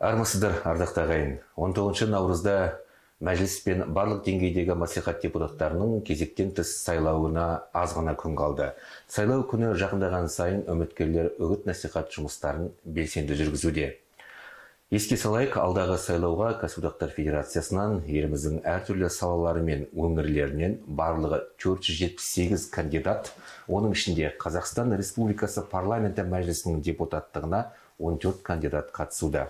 Армысыздар, ардақты ағайын. 19 наурызда мәжіліс пен барлық деңгейдегі мәслихат депутаттарының кезектен тыс сайлауына аз ғана күн қалды. Сайлау күні жақындаған сайын үміткерлер үгіт насихат жұмыстарын белсенді жүргізуде. Еске салайық, алдағы сайлауға Кәсіподақтар Федерациясынан еліміздің әртүрлі салалары мен өңірлерінен барлығы 478 кандидат, оның ішінде Қазақстан Республикасы парламенті мәжілісінің депутаттығына 14 кандидат қатысуда.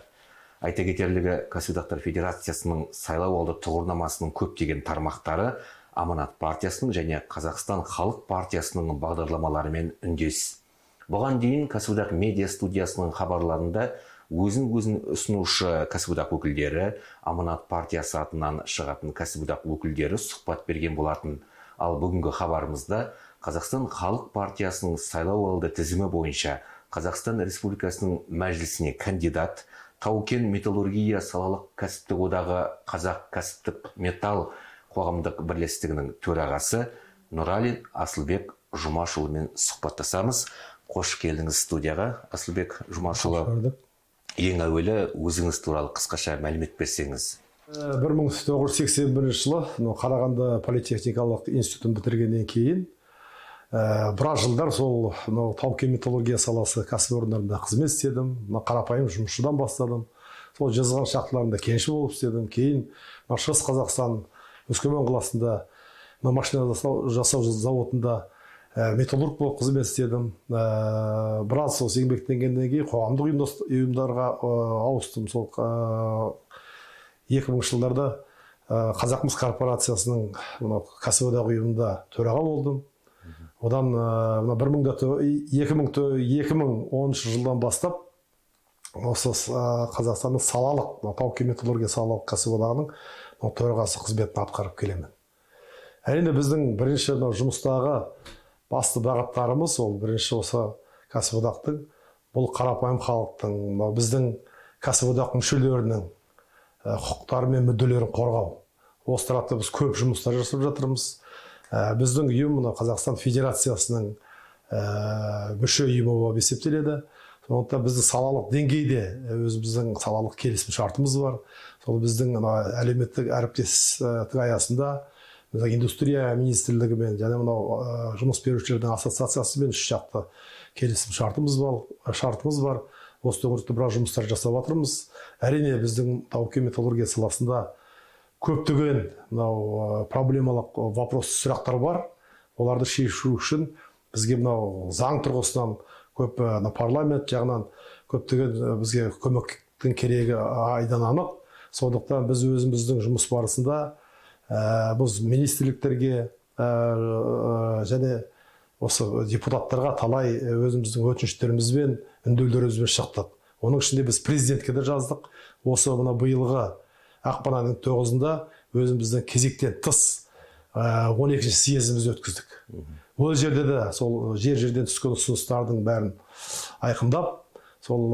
Айта кетерлігі, Кәсіподақтар Федерациясының сайлау алды тұғырнамасының көптеген тармақтары Аманат партиясының және Қазақстан Халық партиясының бағдарламаларымен үндес. Бұған дейін Кәсіподақ медиа студиясының хабарларында өзін ұсынушы кәсіподақ өкілдері, Аманат партиясы атынан шығатын кәсіподақ өкілдері сұхбат берген болатын. Ал бүгінгі хабарымызда Қазақстан Халық партиясының сайлау алды тізімі бойынша Қазақстан Республикасының мәжілісіне кандидат, Тау-кен металлургия салалық кәсіптік одағы Қазақ кәсіптік металл қоғамдық бірлестігінің төрағасы Нұралин Асылбек Жұмашұлымен сұхбаттасамыз. Қош келдіңіз студияға, Асылбек Жұмашұлы. Ең әуелі өзіңіз туралы қысқаша мәлімет берсеңіз. 1981 жылы Қарағанды политехникалық институтын бітіргеннен кейін біраз жылдар сол тау-кен металлургия саласы кәсіпорындарында қызмет істедім. Қарапайым жұмысшыдан бастадым. Сол жазған шахталарында кенші болып істедім. Кейін Шығыс Қазақстан Өскемен қаласында машина жасау заводында металлург болып қызмет істедім. Біраз сол еңбектенгеннен кейін қоғамдық ұйымдарға ауыстым. Сол 2000 жылдарда Қазақмыс корпорациясының кәсіподақ ұйымында төраға болдым. Одан 2010 жылдан бастап осы Қазақстанның салалық тау-кен металлургия салалық кәсіподағының төрағасы қызметін атқарып келемін. Әрине біздің бірінші жұмыстағы басты бағыттарымыз ол бірінші осы кәсіподақтың, бұл қарапайым халықтың, біздің кәсіподақ мүшелерінің құқықтары мен мүдделерін қорғау. Осы тарапта біз көп жұмыстар жасап жатырмыз. Біздің ұйым Қазақстан Федерациясының мүше ұйымы болып есептеледі. Сондықтан біздің салалық деңгейде өзіміздің салалық келісім шартымыз бар. Сол біздің әлеуметтік әріптестік аясында индустрия министрлігімен және жұмыс берушілердің ассоциациясымен үш жақты келісім шартымыз бар. Осы өңірде біраз жұмыстар жасап жатырмыз. Әрине біздің тау-кен металлургия саласында көптеген проблемалық вопрос сұрақтар бар. Оларды шешу үшін бізге заң тұрғысынан көп парламент жағынан көптеген бізге көмектің керегі айдан анық. Сондықтан біз өзіміздің жұмыс барысында біз министрліктерге және осы депутаттарға талай өзіміздің өтініштерімізбен, үндеулерімізбен шықтық. Оның ішінде біз президентке де жаздық. Осы биылғы ақпан айының 9-ында өзіміздің кезектен тыс 12-ші съезімізді өткіздік. Ол жерде де сол жерден түскен ұсыныстардың бәрін айқындап, сол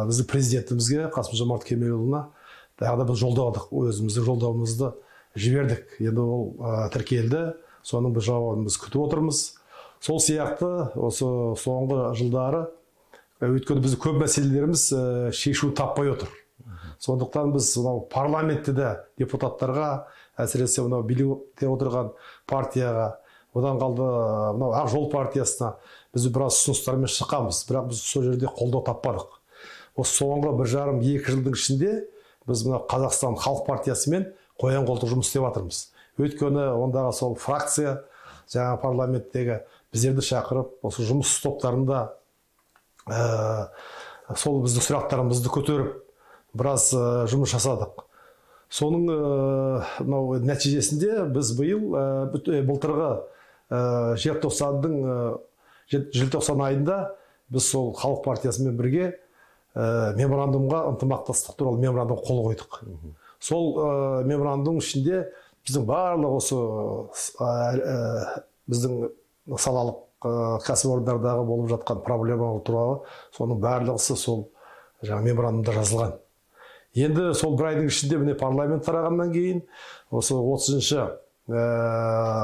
біздің президентімізге Қасым-Жомарт Кемелұлына тағы да біз жолдадық, өзіміздің жолдауымызды жібердік. Енді ол тіркелді, соның бір жауабын біз күтіп отырмыз. Сол сияқты осы соңғы жылдары өйткені біздің көп мәселелеріміз шешу таппай отыр. Сондықтан біз парламентте де депутаттарға, әсіресе билікте отырған партияға, одан қалды Ақ жол партиясына біз біраз ұсыныстармен шыққанбыз, бірақ біз сол жерде қолдау таппадық. Осы соңғы 1,5-2 жылдың ішінде біз Қазақстан Халық партиясымен қоян-қолтық жұмыс істеп жатырмыз. Өйткені ондағы сол фракция, жаңа парламенттегі біздерді шақырып, осы жұмыс топтарында сол біздің сұрақтарымызды көтеріп, біраз жұмыс жасадық. Соның нәтижесінде біз былтырғы желтоқсан айында біз сол Халық партиясымен бірге меморандумға ынтымақтастық туралы меморандум қол қойдық. Сол меморандум ішінде біздің барлық осы біздің салалық кәсіпорындардағы болып жатқан проблемалар туралы соның барлығы сол меморандумда жазылған. Енді сол бір айдың ішінде міне парламент тарағаннан кейін осы 30-шы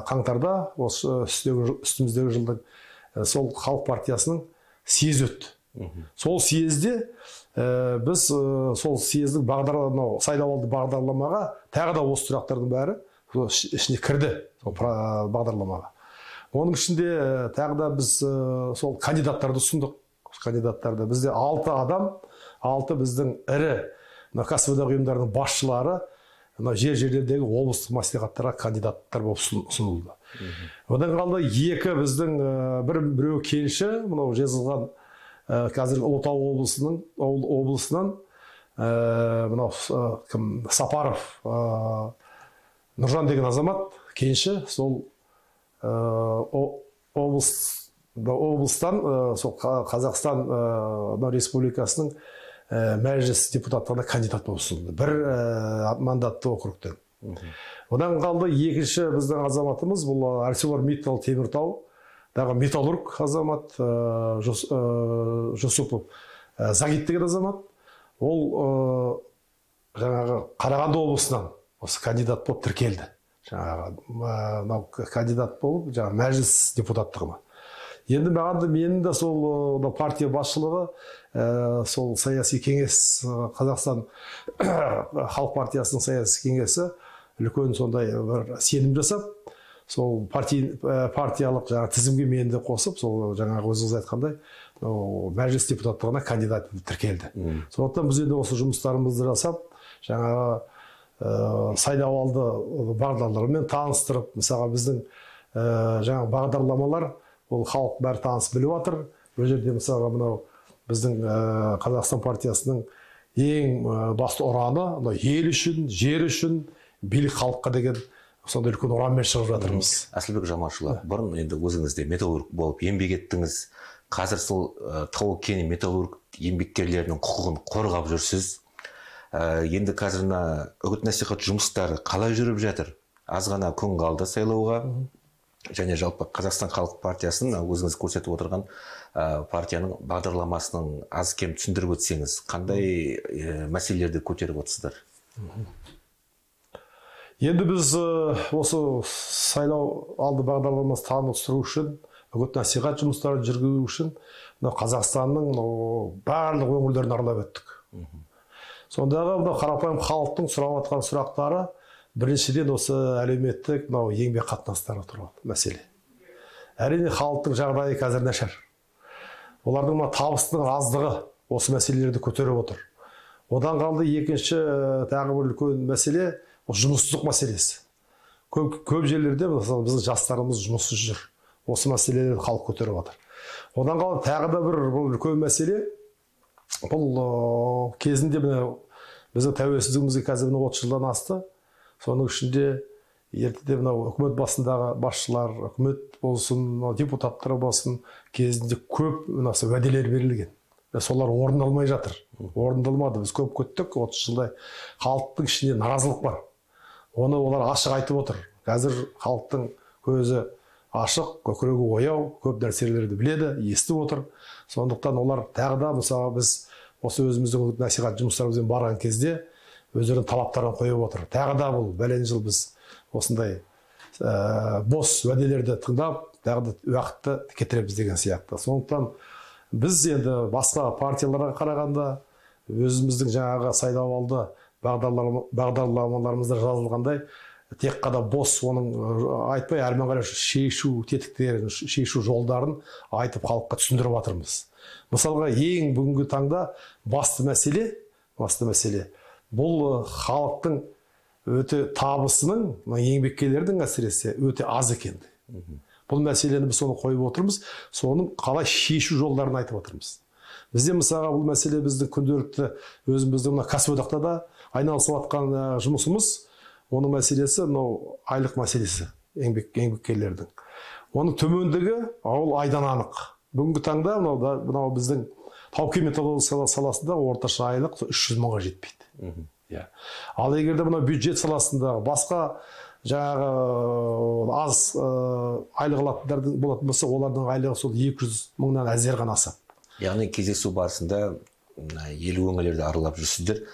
қаңтарда осы үстіміздегі жылдың сол Халық партиясының съезі өтті. Сол съезде біз сол съездің сайлауалды бағдарламаға тағы да осы сұрақтардың бәрі ішіне кірді бағдарламаға. Оның ішінде тағы да біз сол кандидаттарды ұсындық. Кандидаттарды бізде 6 адам, 6 біздің ірі кәсіподақ ұйымдарының басшылары жерлердегі облыстық мәслихаттарға кандидаттар болып ұсынылды. Одан қалды 2 біздің біреу келші, мынау жезқазған қазір Ұлытау облысынан мынау Сапаров Нұржан деген азамат кенші, сол облыстан сол Қазақстан Республикасының мәжіліс депутаттығына кандидат болып ұсынылды. 1 мандатты округтен. Одан қалды 2-ші біздің азаматымыз, бұл ArcelorMittal Теміртау дағы металлург азамат Жусупов Загит деген азамат. Ол жаңағы Қарағанды облысынан осы кандидат болып тіркелді. Жаңағы кандидат болып, жаңағы мәжіліс депутаттығына. Енді менің де сол партия басшылығы, сол саяси кеңес, Қазақстан Халық партиясының саяси кеңесі үлкен сондай бір сенім жасап, сол партиялық тізімге мені де қосып, сол жаңағы өзіңіз айтқандай мәжіліс депутаттығына кандидат тіркелді. Сондықтан біз енді осы жұмыстарымызды жасап, жаңағы сайлауалды бағдарламалармен таныстырып, мысалға біздің жаңағы бағдарламалар, ол халық бәрі таныс біліп жатыр. Бұл жерде мысалға мынау біздің Қазақстан партиясының ең басты ұраны ел үшін, жер үшін, билік халыққа деген сондай үлкен ұранмен шығып жатырмыз. Асылбек Жамашұлы, бұрын енді өзіңіз де металлург болып еңбек еттіңіз. Қазір сол тау-кен металлург еңбеккерлерінің құқығын қорғап жүрсіз. Енді қазір үгіт насихат жұмыстары қалай жүріп жатыр? Аз ғана күн қалды сайлауға. Және жалпы Қазақстан Халық партиясын өзіңіз көрсетіп отырған партияның бағдарламасының аз кем түсіндіріп өтсеңіз, қандай мәселелерді көтеріп отырсыздар? Енді біз осы сайлау алды бағдарламасы таныстыру үшін, үгіт насихат жұмыстарын жүргізу үшін Қазақстанның барлық өңірлерін аралап өттік. Сондағы қарапайым халықтың сұрап жатқан сұрақтары біріншіден осы әлеуметтік еңбек қатынастары тұрады мәселе. Әрине халықтың жағдайы қазір нашар. Олардың табысының аздығы осы мәселелерді көтеріп отыр. Одан қалды екінші тағы бір үлкен мәселе жұмыссыздық мәселесі. Көп жерлерде біздің жастарымыз жұмыссыз жүр. Осы мәселелерді халық көтеріп отыр. Одан қалды тағы да бір үлкен мәселе, бұл кезінде біздің тәуелсіздігімізге қазір 30 жылдан асты. Соның ішінде ертеде үкімет басындағы басшылар, үкімет болсын, депутаттар болсын, кезінде көп уәделер берілген. Солар орындалмай жатыр. Орындалмады. Біз көп күттік, 30 жылдай халықтың ішінде наразылық бар. Оны олар ашық айтып отыр. Қазір халықтың көзі ашық, көкірегі ояу, көп нәрселерді біледі, естіп отыр. Сондықтан олар тағы да мысалы біз осы өзіміздің насихат жұмыстарымызбен барған кезде өздерінің талаптарын қойып отыр. Тағы да бұл бәлен жыл біз осындай бос уәделерді тыңдап, тағы да уақытты кетіреміз деген сияқты. Сондықтан біз енді басқа партияларға қарағанда өзіміздің жаңағы сайлауалды бағдарламаларымызда жазылғандай тек қана бос оның айтпай әрмен қарай шешу тетіктерін, шешу жолдарын айтып халыққа түсіндіріп жатырмыз. Мысалға ең бүгінгі таңда басты мәселе бұл халықтың өте табысының, еңбеккерлердің әсіресе өте аз екенді. Бұл мәселені біз соны қойып отырмыз, соның қалай шешу жолдарын айтып отырмыз. Бізде мысалға бұл мәселе біздің күнделікті өзіміздің кәсіподақта да айналысып жатқан жұмысымыз, оның мәселесі айлық мәселесі еңбеккерлердің. Оның төмендігі ол айдан анық. Бүгінгі таңда мынау біздің тау-кен металлургия саласында орташа айлық 300 мыңға жетпейді. Ал егер де бюджет саласында басқа жаңағы аз айлық алатындар болатын болса, олардың айлығы сол 200 мыңнан әзер ғана асады. Яғни кездесу барысында ел өңірлерді аралап жүрсіздер.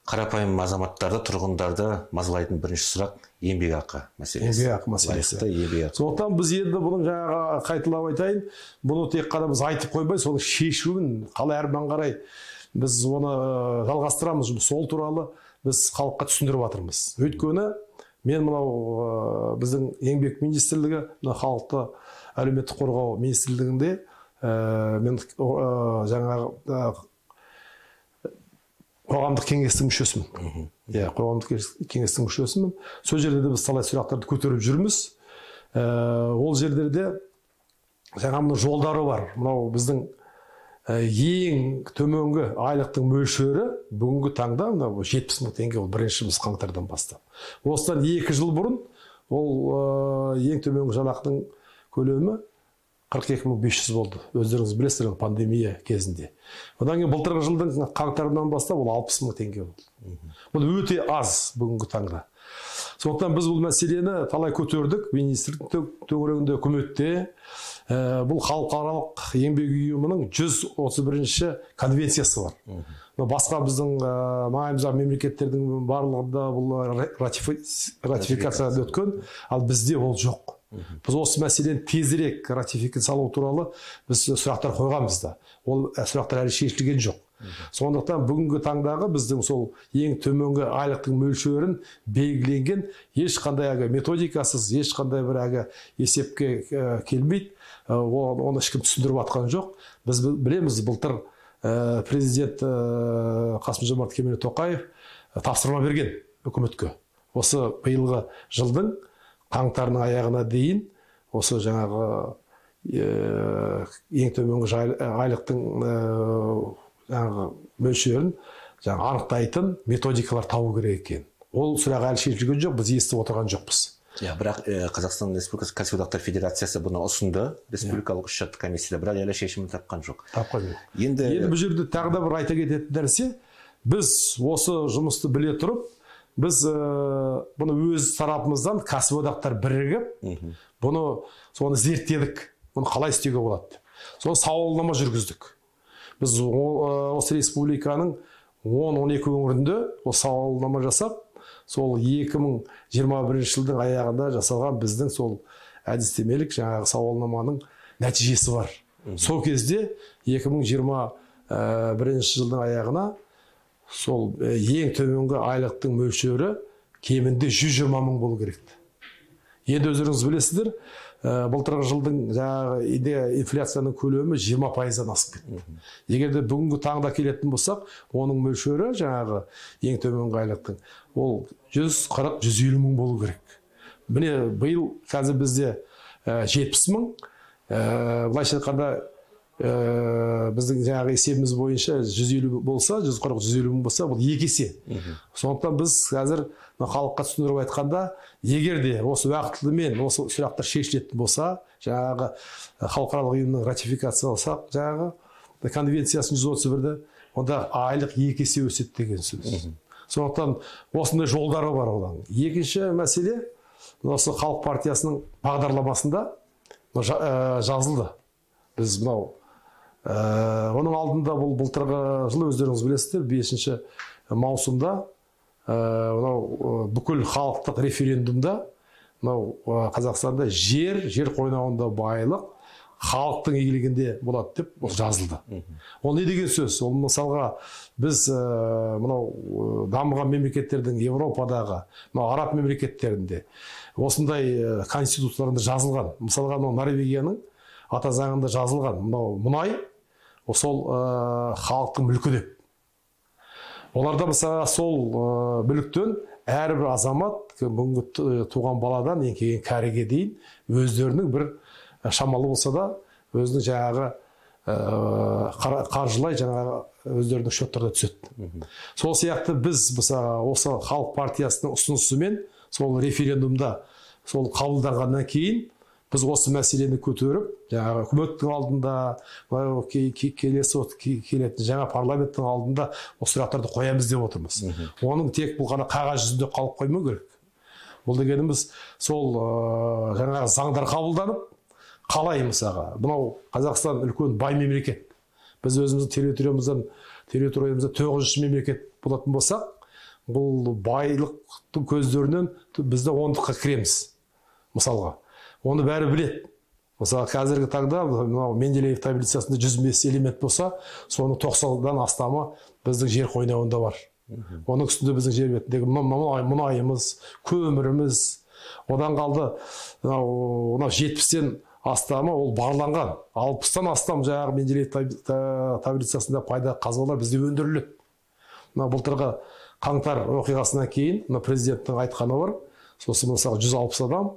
Қарапайым азаматтарды, тұрғындарды мазалайтын бірінші сұрақ еңбекақы мәселесі. Еңбекақы мәселесі. Еңбекақы. Сондықтан біз енді бұның жаңағы қайталап айтайын, бұны тек қана біз айтып қоймай, соның шешуін қалай әрмен қарай біз оны жалғастырамыз, сол туралы біз халыққа түсіндіріп жатырмыз. Өйткені мен мынау біздің еңбек министрлігі, халықты әлеуметтік қорғау министрлігінде мен жаңағы қоғамдық кеңестің мүшесімін. Қоғамдық кеңестің мүшесімін. Сол жерлерде біз талай сұрақтарды көтеріп жүрміз. Ол жерлерде жаңа мына жолдары бар. Мынау біздің ең төменгі айлықтың мөлшері бүгінгі таңда 70 мың теңге, ол бірінші біз қаңтардан бастап. Осыдан 2 жыл бұрын ол ең төменгі жалақының көлемі 42.500 болды. Өздеріңіз білесіздер, пандемия кезінде. Одан кейін былтырғы жылдың қаңтарынан бастап ол 60 мың теңге болды. Бұл өте аз бүгінгі таңда. Сондықтан біз бұл мәселені талай көтердік, министрлік төңірегінде, үкіметте. Бұл халықаралық еңбек ұйымының 131-ші конвенциясы бар. Басқа біздің маңайымыздағы мемлекеттердің барлығында бұл ратификациядан өткен, ал бізде ол жоқ. Біз осы мәселені тезірек ратификациялау туралы біз сұрақтар қойғанбыз да. Ол сұрақтар әлі шешілген жоқ. Сондықтан бүгінгі таңдағы біздің сол ең төменгі айлықтың мөлшерін белгіленген ешқандай методикасыз, ешқандай бір есепке келмейді. Оны ешкім түсіндіріп жатқан жоқ. Біз білеміз, былтыр президент Қасым-Жомарт Кемелұлы Тоқаев тапсырма берген үкіметке. Осы биылғы жылдың қаңтарының аяғына дейін осы жаңағы ең төменгі айлықтың мөлшерін анықтайтын методикалар табу керек екен. Ол сұрақ әлі шешілген жоқ, біз естіп отырған жоқпыз. Бірақ Қазақстан Республикасы Кәсіподақтар Федерациясы бұны ұсынды, республикалық үшжақты комиссияда, бірақ әлі шешімін тапқан жоқ. Енді бұл жерде тағы да бір айта кететін нәрсе, біз осы жұмысты біле тұрып, біз бұны өз тарапымыздан кәсіподақтар бірігіп, соны зерттедік, бұны қалай істеуге болады. Соны сауалнама жүргіздік. Біз осы республиканың 10-12 өңірінде осы сауалнама жасап, сол 2021 жылдың аяғында жасалған біздің сол әдістемелік жаңағы сауалнаманың нәтижесі бар. Сол кезде 2021 жылдың аяғына сол ең төменгі айлықтың мөлшері кемінде 120 мың болу керек. Енді өздеріңіз білесіздер, былтырғы жылдың инфляцияның көлемі 20%-дан асып кетті. Егер де бүгінгі таңда келетін болсақ, оның мөлшері жаңағы ең төменгі айлықтың ол 140-150 мың болу керек. Міне биыл қазір бізде 70 мың, былайша айтқанда біздің жаңағы есебіміз бойынша 150 болса, 140-150 мың болса, бұл 2 есе. Сондықтан біз қазір халыққа түсіндіріп айтқанда, егер де осы уақытылымен осы сұрақтар шешілетін болса, жаңағы халықаралық ұйымның ратификацияласақ, жаңағы конвенциясын 131-ді, онда айлық 2 есе өседі деген сөз. Сондықтан осындай жолдары бар одан. Екінші мәселе, осы халық партиясының бағдарламасында жазылды. Біз мынау оның алдында бұл былтырғы жылы өздеріңіз білесіздер, 5-ші маусымда бүкіл халықтық референдумда Қазақстанда жер қойнауында байлық халықтың игілігінде болады деп жазылды. Ол не деген сөз? Ол мысалға біз мынау дамыған мемлекеттердің Европадағы, араб мемлекеттерінде осындай конституцияларында жазылған. Мысалға Норвегияның ата заңында жазылған мұнай сол халықтың мүлкі деп. Оларда мысалы сол мүліктен әрбір азамат бүгінгі туған баладан ең кәріге дейін өздерінің бір шамалы болса да өзінің жаңағы қаржылай жаңағы өздерінің счеттарына түседі. Сол сияқты біз мысалы осы халық партиясының ұсынысымен сол референдумда сол қабылданғаннан кейін біз осы мәселені көтеріп, жаңағы үкіметтің алдында, келетін жаңа парламенттің алдында осы сұрақтарды қоямыз деп отырмыз. Оның тек бұл ғана қағаз жүзінде қалып қоймау керек. Бұл дегеніміз сол жаңағы заңдар қабылданып, қалай мысалға, мынау Қазақстан үлкен бай мемлекет. Біз өзіміздің территориямызда 9-ші мемлекет болатын болсақ, бұл байлықтың көздерінен бізді ондыққа кіреміз. Мысалға, оны бәрі біледі. Мысалы, қазіргі таңда Менделеев таблицасында 105 элемент болса, соның 90-дан астамы біздің жер қойнауында бар. Оның үстінде біздің жер бетіндегі мұнайымыз, көміріміз, одан қалды 70-тен астамы ол барланған. 60-тан астам жаңағы Менделеев таблицасында пайда қазбалар бізде өндіріледі. Былтырғы қаңтар оқиғасынан кейін президенттің айтқаны бар. Сосын мысалы 160 адам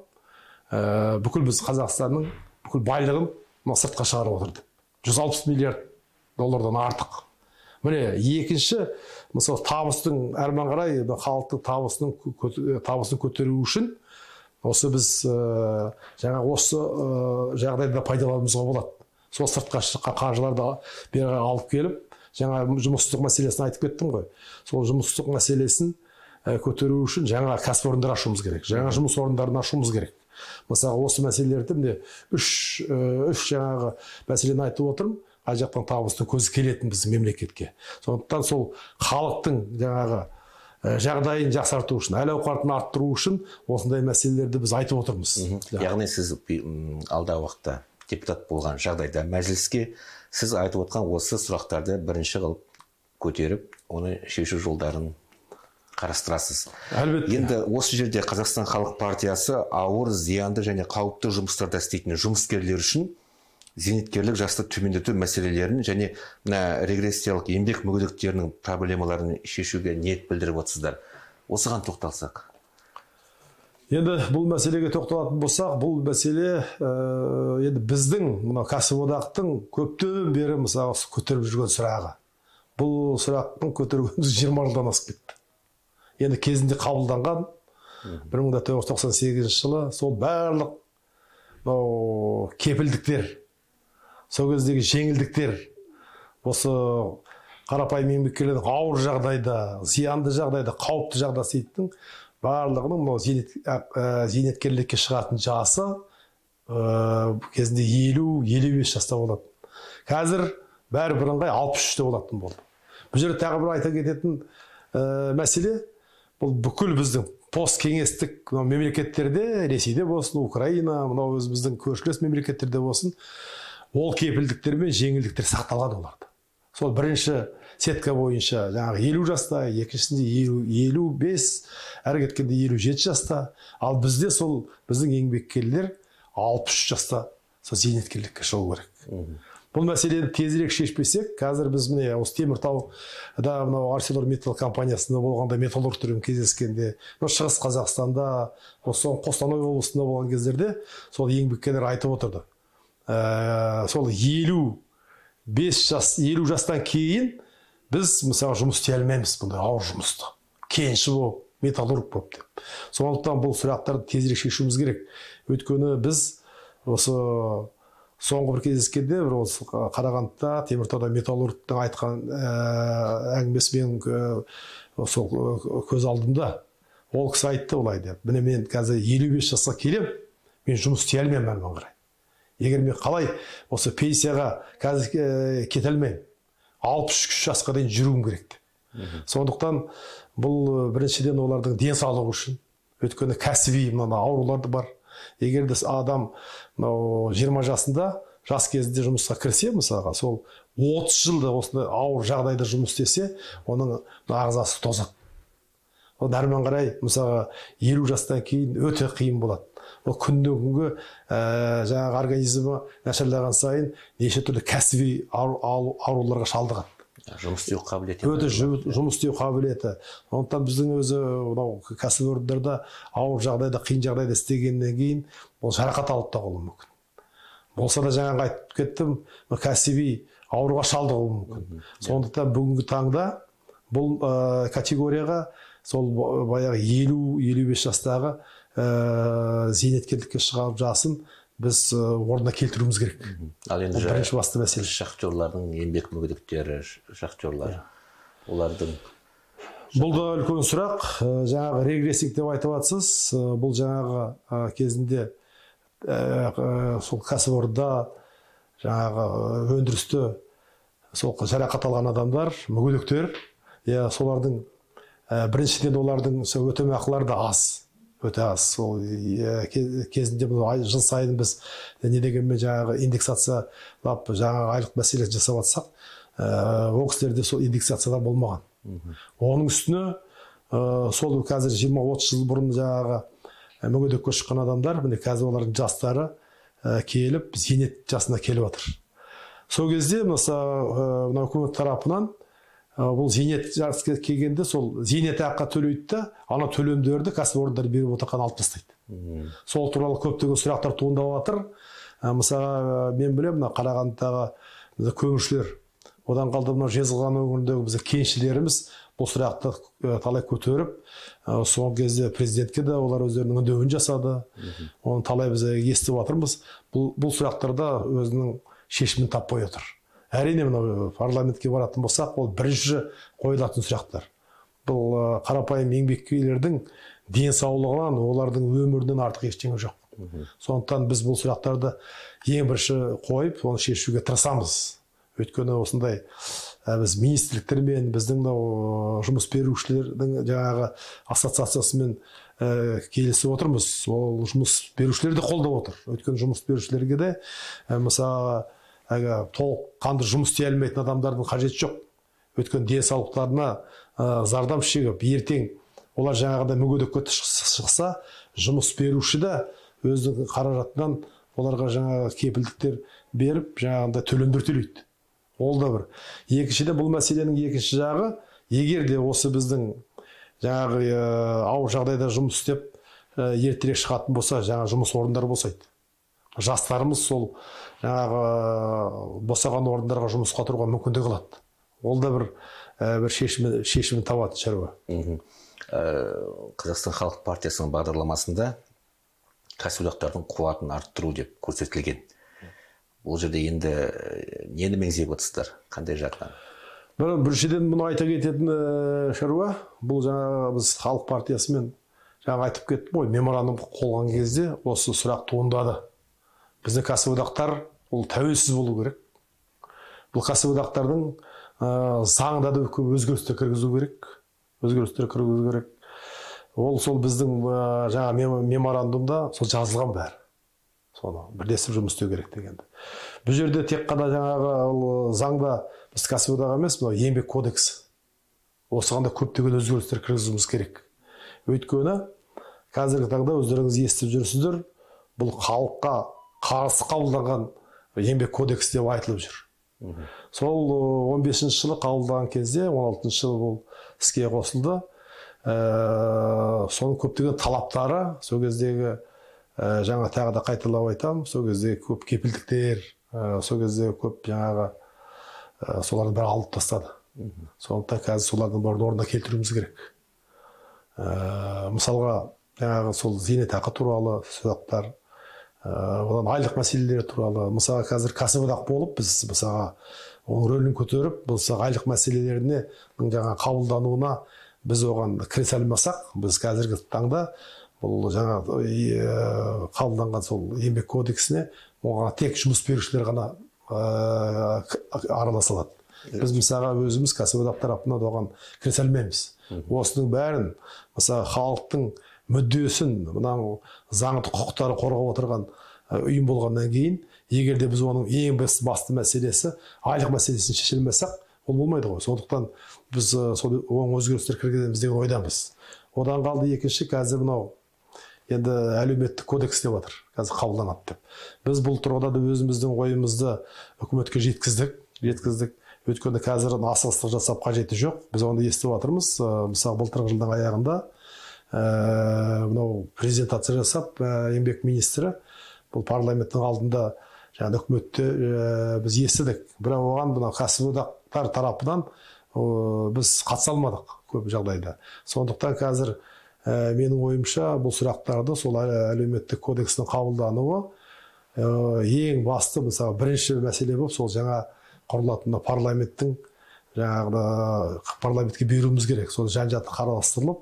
бүкіл біз Қазақстанның бүкіл байлығын сыртқа шығарып отырды. 160 миллиард доллардан артық. Міне, екінші, мысалы табыстың әрмен қарай халықтың табысын көтеру үшін осы біз жаңа осы жағдайда пайдалануымызға болады. Сол сыртқа шыққан қаржыларды бері алып келіп, жаңа жұмыссыздық мәселесін айтып кеттім ғой. Сол жұмыссыздық мәселесін көтеру үшін жаңа кәсіпорындар ашуымыз керек. Жаңа жұмыс орындарын ашуымыз керек. Мысалы, осы мәселелерді міне үш жаңағы мәселені айтып отырмын. Қай жақтан табыстың көзі келетін біздің мемлекетке. Сондықтан сол халықтың жаңағы жағдайын жақсарту үшін, әл-ауқатын арттыру үшін осындай мәселелерді біз айтып отырмыз. Яғни сіз алдағы уақытта депутат болған жағдайда мәжіліске сіз айтып отқан осы сұрақтарды бірінші қылып көтеріп, оны шешу жолдарын қарастырасыз. Әлбетте. Енді осы жерде Қазақстан халық партиясы ауыр, зиянды және қауіпті жұмыстарда істейтін жұмыскерлер үшін зейнеткерлік жасты төмендету мәселелерін және регрессиялық еңбек мүгедектерінің проблемаларын шешуге ниет білдіріп отырсыздар. Осыған тоқталсақ. Енді бұл мәселеге тоқталатын болсақ, бұл мәселе енді біздің кәсіподақтың көптен бері мысалы көтеріп жүрген сұрағы. Бұл сұрақтың көтергеніміз 20 жылдан асып кетті. Енді кезінде қабылданған 1998 жылы сол барлық кепілдіктер, сол кездегі жеңілдіктер, осы қарапайым еңбеккерлердің ауыр жағдайда, зиянды жағдайда, қауіпті жағдайда істейтін барлығының зейнеткерлікке шығатын жасы кезінде 50-55 жаста болатын. Қазір бәрі бірыңғай 63-те болатын болды. Бұл жерде тағы бір айта кететін мәселе, бұл бүкіл біздің посткеңестік мемлекеттерде, Ресейде болсын, Украина, мынау өзіміздің көршілес мемлекеттерде болсын, ол кепілдіктер мен жеңілдіктер сақталған оларды. Сол бірінші сетка бойынша жаңағы 50 жаста, екіншісінде 55, әрі кеткенде 57 жаста, ал бізде сол біздің еңбеккерлер 63 жаста сол зейнеткерлікке шығу керек. Бұл мәселені тезірек шешпесек, қазір біз міне осы Теміртауда мынау ArcelorMittal компаниясында болғанда, металлургтермен кездескенде, Шығыс Қазақстанда, осы Қостанай облысында болған кездерде сол еңбеккерлер айтып отырды. Сол 50 жастан кейін біз мысалы жұмыс істей алмаймыз, бұндай ауыр жұмысты. Кенші болып, металлург болып деп. Сондықтан бұл сұрақтарды тезірек шешуіміз керек. Өйткені біз осы соңғы бір кездескенде осы Қарағандыда Теміртауда металлургтың айтқан әңгімесі менің сол көз алдымда. Ол кісі айтты олай деп. Міне мен қазір 55 жасқа келем, мен жұмыс істей алмаймын әрмен қарай. Егер мен қалай осы пенсияға қазір кете алмаймын, 63 жасқа дейін жүруім керек. Сондықтан бұл біріншіден олардың денсаулығы үшін, өйткені кәсіби аурулар бар. Егер де адам 20 жасында, жас кезінде жұмысқа кірсе, мысалға, сол 30 жылда осындай ауыр жағдайда жұмыс істесе, оның ағзасы тозады. Ол әрмен қарай, мысалға, 50 жастан кейін өте қиын болады. Ол күннен күнге жаңағы организмі нашарлаған сайын неше түрлі кәсіби ауруларға шалдығады. Жұмыс істеу қабілеті. Өте жұмыс істеу қабілеті. Сондықтан біздің өзі кәсіпорындарда ауыр жағдайда, қиын жағдайда істегеннен кейін ол жарақат алып та қалуы мүмкін. Болса да жаңағы айтып кеттім, кәсіби ауруға шалдығуы мүмкін. Сондықтан бүгінгі таңда бұл категорияға сол баяғы 50-55 жастағы зейнеткерлікке шығарып жасын біз орнына келтіруіміз керек. Ал енді бірінші басты мәселе. Шахтерлардың еңбек мүгедектері, шахтерлар, олардың бұл да үлкен сұрақ. Жаңағы регрессинг деп айтып жатсыз. Бұл жаңағы кезінде сол кәсіпорында жаңағы өндірісте сол жарақат алған адамдар, мүгедектер, солардың біріншіден олардың өтемақылары да аз, өте аз. Сол кезінде жыл сайын біз не дегенмен жаңағы индексациялап жаңағы айлық мәселесін жасап жатсақ, ол кісілерде сол индексацияда болмаған. Оның үстіне сол қазір 20-30 жыл бұрын жаңағы мүгедекке шыққан адамдар, міне қазір олардың жастары келіп, зейнет жасына келіп жатыр. Сол кезде мына үкімет тарапынан бұл зейнет жасқа келгенде сол зейнетақы төлейді да, ана төлемдерді кәсіпорындар беріп отырған алып тастайды. Сол туралы көптеген сұрақтар туындап жатыр. Мысалы, мен білемін, Қарағандыдағы көміршілер, одан қалды мына Жезқазған өңіріндегі біздің кеншілеріміз бұл сұрақты талай көтеріп, соңғы кезде президентке де олар өздерінің үндеуін жасады. Оны талай біз естіп жатырмыз. Бұл сұрақтарда өзінің шешімін таппай отыр. Әрине, парламентке баратын болсақ, ол бірінші қойылатын сұрақтар. Бұл қарапайым еңбеккерлердің денсаулығынан, олардың өмірінен артық ештеңе жоқ. Сондықтан біз бұл сұрақтарды ең бірінші қойып, оны шешуге тырысамыз. Өйткені осындай біз министрліктермен, біздің жұмыс берушілердің жаңағы ассоциациясымен келісіп отырмыз. Ол жұмыс берушілер де қолдап отыр. Өйткені жұмыс берушілерге де мысалы толыққанды жұмыс істей алмайтын адамдардың қажеті жоқ. Өйткені денсаулықтарына зардап шегіп, ертең олар жаңағыда мүгедекке шықса, жұмыс беруші де өзінің қаражатынан оларға жаңағы кепілдіктер беріп, жаңағында төлемдер төлейді. Ол да бір. Екіншіден, бұл мәселенің екінші жағы, егер де осы біздің жаңағы ауыр жағдайда жұмыс істеп, ертерек шығатын болса, жаңа жұмыс орындары босайды. Жастарымыз сол жаңағы босаған орындарға жұмысқа тұруға мүмкіндік алады. Ол да бір шешімін табатын шаруа. Қазақстан Халық партиясының бағдарламасында кәсіподақтардың қуатын арттыру деп көрсетілген. Бұл жерде енді нені меңзеп отырсыздар? Қандай жағынан? Біріншіден мұны айта кететін шаруа, бұл жаңағы біз Халық партиясымен жаңа айтып кеттім ғой, меморандум қолған кезде осы сұрақ туындады. Біздің кәсіподақтар ол тәуелсіз болу керек. Бұл кәсіподақтардың заңда да өзгерістер кіргізу керек. Ол сол біздің жаңа меморандумда сол жазылған бәрі. Соны бірлесіп жұмыс істеу керек дегенді. Бұл жерде тек қана жаңағы заңда біз кәсіподақ емес, еңбек кодексі. Осыған да көптеген өзгерістер кіргізуіміз керек. Өйткені қазіргі таңда өздеріңіз естіп жүрсіздер, бұл халыққа қарсы қабылданған еңбек кодексі деп айтылып жүр. Сол 15-ші жылы қабылданған кезде 16-ші жылы бұл іске қосылды. Соның көптеген талаптары, сол кездегі жаңа тағы да қайталап айтам, сол кезде көп кепілдіктер, сол кезде көп жаңағы солардың бәрі алып тастады. Сондықтан қазір солардың бәрін орнына келтіруіміз керек. Мысалға жаңағы сол зейнетақы туралы сұрақтар, одан айлық мәселелері туралы, мысалға қазір кәсіподақ болып біз мысалға оның рөлін көтеріп, мысалға айлық мәселелеріне жаңа қабылдануына біз оған кіре алмасақ, біз қазіргі таңда бұл жаңа қабылданған сол еңбек кодексіне оған тек жұмыс берушілер ғана араласа алады. Біз мысалға өзіміз кәсіподақ тарапынан оған кіре алмаймыз. Осының бәрін мысалы халықтың мүддесін, мынау заңды құқықтары қорғап отырған ұйым болғаннан кейін, егер де біз оның ең басты мәселесі айлық мәселесін шеше алмасақ, ол болмайды ғой. Сондықтан біз сол оң өзгерістер кіргіземіз деген ойдамыз. Одан қалды екінші, қазір мынау енді әлеуметтік кодекс деп жатыр, қазір қабылданады деп. Біз бұл тұрғыда да өзіміздің ойымызды үкіметке жеткіздік. Өйткені қазір асығыстық жасап қажеті жоқ. Біз оны естіп жатырмыз. Мысалы, былтырғы жылдың аяғында мынау презентация жасап, еңбек министрі бұл парламенттің алдында жаңа үкіметте біз естідік. Бірақ оған мына кәсіподақтар тарапынан біз қатыса алмадық көп жағдайда. Сондықтан қазір менің ойымша бұл сұрақтарды сол әлеуметтік кодекстің қабылдануы ең басты, мысалы, бірінші мәселе болып, сол жаңа құрылатын парламенттің жаңағы парламентке беруіміз керек. Сол жан-жақты қарастырылып,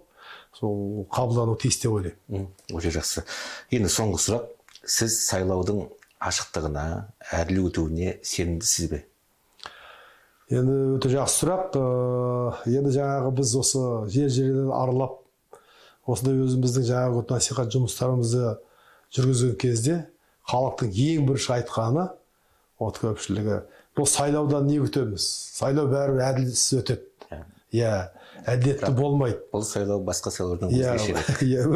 сол қабылдану тиіс деп ойлаймын. Өте жақсы. Енді соңғы сұрақ, сіз сайлаудың ашықтығына, әділ өтуіне сенімдісіз бе? Енді өте жақсы сұрақ. Енді жаңағы біз осы жер-жерден аралап, осындай өзіміздің жаңағы насихат жұмыстарымызды жүргізген кезде халықтың ең бірінші айтқаны, от көпшілігі, бұл сайлаудан не күтеміз? Сайлау бәрібір әділетсіз өтеді. Иә, әділетті болмайды. Бұл сайлау басқа сайлаудан өзгешелеу. Иә,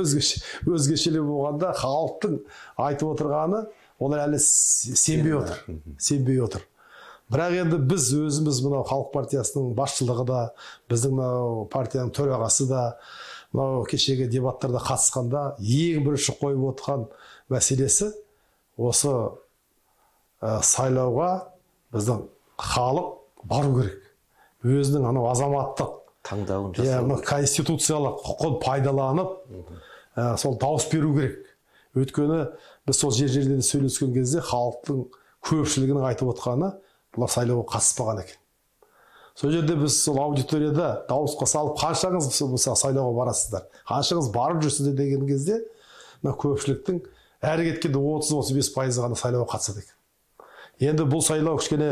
өзгешелеу болғанда халықтың айтып отырғаны олар әлі сенбей отыр. Бірақ енді біз өзіміз мынау халық партиясының басшылығы да, біздің мынау партияның төрағасы да, мынау кешегі дебаттарда қатысқанда ең бірінші қойып отырған мәселесі осы сайлауға біздің халық бару керек. Өзінің анау азаматтық таңдауын жасау, конституциялық құқын пайдаланып, сол дауыс беру керек. Өйткені біз сол жер-жерде сөйлескен кезде халықтың көпшілігінің айтып отырғаны бұлар сайлауға қатыспаған екен. Сол жерде біз сол аудиторияда дауысқа салып, қаншаңыз сайлауға барасыздар, қаншаңыз барып жүрсіздер деген кезде, көпшіліктің әрі кеткенде 30-35% ғана сайлауға қатысады екен. Енді бұл сайлау кішкене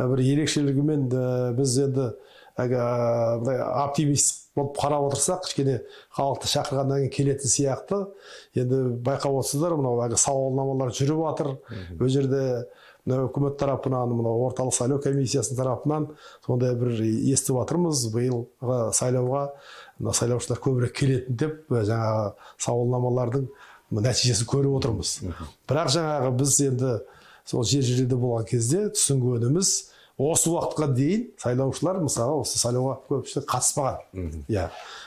бір ерекшелігімен біз енді оптимист болып қарап отырсақ, кішкене халықты шақырғаннан кейін келетін сияқты. Енді байқап отырсыздар, мынау сауалнамалар жүріп жатыр. Ол жерде үкімет тарапынан, орталық сайлау комиссиясының тарапынан сондай бір естіп жатырмыз. Биыл сайлауға сайлаушылар көбірек келетін деп, жаңағы сауалнамалардың нәтижесін көріп отырмыз. Бірақ жаңағы біз енді сол жер-жерде болған кезде түсінгеніміз, осы уақытқа дейін сайлаушылар мысалы осы сайлауға көпшілік қатыспаған. Иә,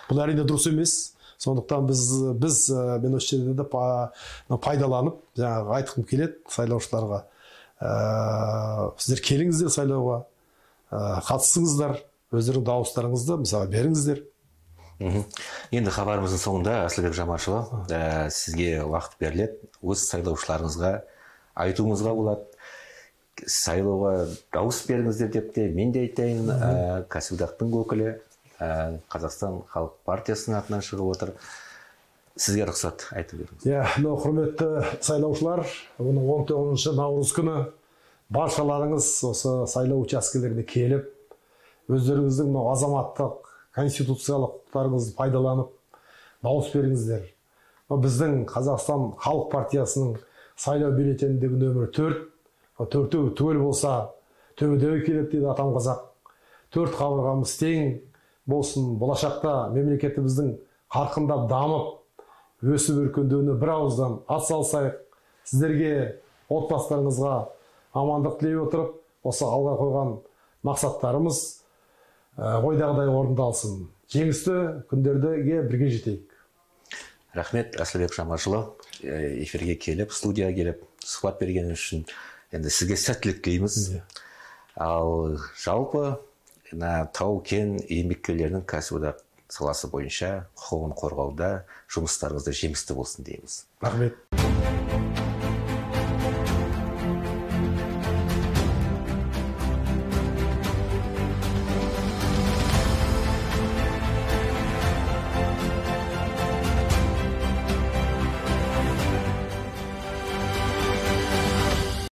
бұл әрине дұрыс емес. Сондықтан біз мен осы жерде пайдаланып, жаңағы айтқым келеді сайлаушыларға. Сіздер келіңіздер сайлауға, қатысыңыздар, өздерің дауыстарыңызды мысалы беріңіздер. Енді хабарымыздың соңында Асылбек Жамашұлы, сізге уақыт беріледі, өз сайлаушыларыңызға айтуыңызға болады. Сайлауға дауыс беріңіздер деп те мен де айтайын. Кәсіподақтың өкілі Қазақстан халық партиясының атынан шығып отыр. Сізге рұқсат айтып беріңіз. Иә, құрметті сайлаушылар, 19 наурыз күні баршаларыңыз осы сайлау учаскелеріне келіп, өздеріңіздің азаматтық конституциялық құқықтарыңызды пайдаланып дауыс беріңіздер. Біздің Қазақстан халық партиясының сайлау бюллетеніндегі нөмір 4, төртеу түгел болса төбедегі келеді дейді атам қазақ. 4 қабырғамыз тең болсын, болашақта мемлекетіміздің қарқындап дамып, өсіп өркендеуіне бір ауыздан атсалысайық. Сіздерге, отбасыларыңызға амандық тілей отырып, осы алға қойған мақсаттарымыз ойдағыдай орындалсын. Жеңісті күндерге бірге жетейік. Рахмет, Асылбек Жамашұлы, эфирге келіп, студияға келіп, сұхбат берген үшін енді сізге сәттілік тілейміз. Ал жалпы тау-кен еңбеккерлерінің кәсіподақ саласы бойынша құқығын қорғауда жұмыстарыңызда жемісті болсын дейміз. Рахмет.